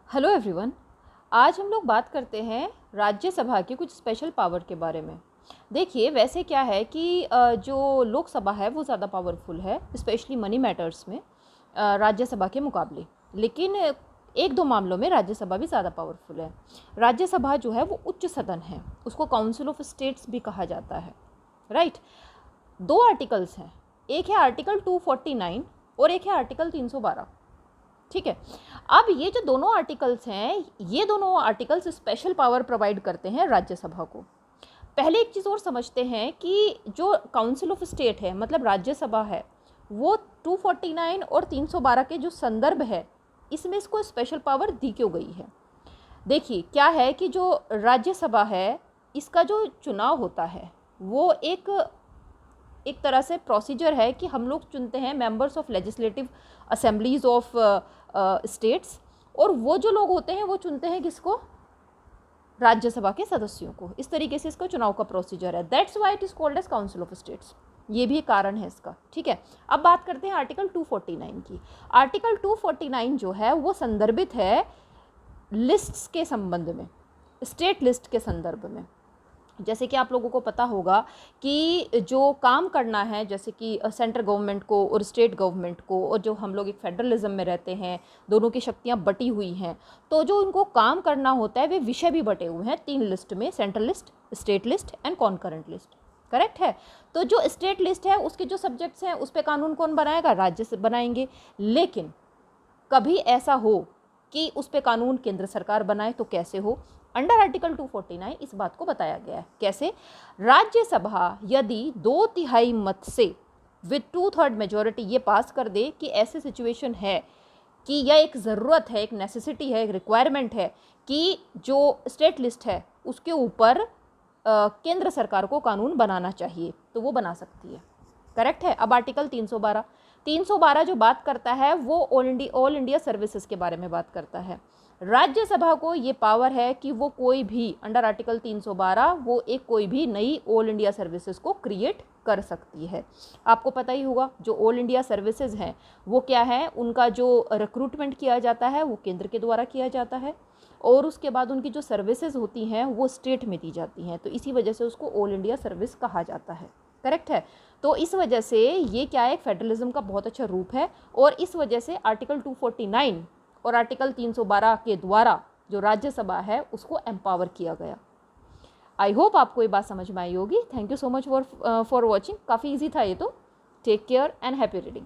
Hello everyone. आज हम लोग बात करते हैं राज्यसभा की कुछ स्पेशल पावर के बारे में। देखिए, वैसे क्या है कि जो लोकसभा है वो ज़्यादा पावरफुल है, स्पेशली मनी मैटर्स में राज्यसभा के मुकाबले। लेकिन एक दो मामलों में राज्यसभा भी ज़्यादा पावरफुल है। राज्यसभा जो है वो उच्च सदन है, उसको काउंसिल ऑफ स्टेट्स भी कहा जाता है, राइट। दो आर्टिकल्स हैं, एक है आर्टिकल 249 और एक है आर्टिकल 312। ठीक है। अब ये जो दोनों आर्टिकल्स हैं, ये दोनों आर्टिकल्स स्पेशल पावर प्रोवाइड करते हैं राज्यसभा को। पहले एक चीज़ और समझते हैं कि जो काउंसिल ऑफ स्टेट है, मतलब राज्यसभा है, वो 249 और 312 के जो संदर्भ है, इसमें इसको स्पेशल पावर दी क्यों गई है। देखिए, क्या है कि जो राज्यसभा है, इसका जो चुनाव होता है वो एक तरह से प्रोसीजर है कि हम लोग चुनते हैं members of legislative assemblies of states, और वो जो लोग होते हैं वो चुनते हैं किसको, राज्यसभा के सदस्यों को। इस तरीके से इसका चुनाव का प्रोसीजर है। That's why it is called as council of states. ये भी एक कारण है इसका। ठीक है। अब बात करते हैं आर्टिकल 249 की। आर्टिकल 249 जो है वो संदर्भित है लिस्ट्स के संबंध में, स्टेट लिस्ट के संदर्भ में। जैसे कि आप लोगों को पता होगा कि जो काम करना है, जैसे कि सेंट्रल गवर्नमेंट को और स्टेट गवर्नमेंट को, और जो हम लोग एक फेडरलिज्म में रहते हैं, दोनों की शक्तियां बटी हुई हैं, तो जो उनको काम करना होता है वे विषय भी बटे हुए हैं 3 लिस्ट में, central list, state list and concurrent list. Correct है। तो जो स्टेट लिस्ट है उसके जो सब्जेक्ट्स हैं उस पर कानून कौन बनाएगा, राज्य से बनाएंगे। लेकिन कभी ऐसा हो कि उस पर कानून केंद्र सरकार बनाए तो कैसे हो, अंडर आर्टिकल 249 इस बात को बताया गया है। कैसे, राज्यसभा यदि 2/3 मत से विद 2/3 मेजोरिटी ये पास कर दे कि ऐसे सिचुएशन है कि यह एक ज़रूरत है, एक नेसेसिटी है, एक रिक्वायरमेंट है कि जो स्टेट लिस्ट है उसके ऊपर केंद्र सरकार को कानून बनाना चाहिए, तो वो बना सकती है। करेक्ट है। अब आर्टिकल 312 जो बात करता है वो ऑल इंडिया सर्विसेज के बारे में बात करता है। राज्यसभा को ये पावर है कि वो कोई भी अंडर आर्टिकल 312 वो एक कोई भी नई ऑल इंडिया सर्विसेज को क्रिएट कर सकती है। आपको पता ही होगा जो ऑल इंडिया सर्विसेज हैं वो क्या है, उनका जो रिक्रूटमेंट किया जाता है वो केंद्र के द्वारा किया जाता है, और उसके बाद उनकी जो सर्विसेज होती हैं वो स्टेट में दी जाती हैं, तो इसी वजह से उसको ऑल इंडिया सर्विस कहा जाता है। करेक्ट है। तो इस वजह से ये क्या है, फेडरलिज्म का बहुत अच्छा रूप है, और इस वजह से आर्टिकल 249 और आर्टिकल 312 के द्वारा जो राज्यसभा है उसको एम्पावर किया गया। आई होप आपको ये बात समझ में आई होगी। Thank you so much for watching. काफ़ी ईजी था ये तो। Take care and happy reading.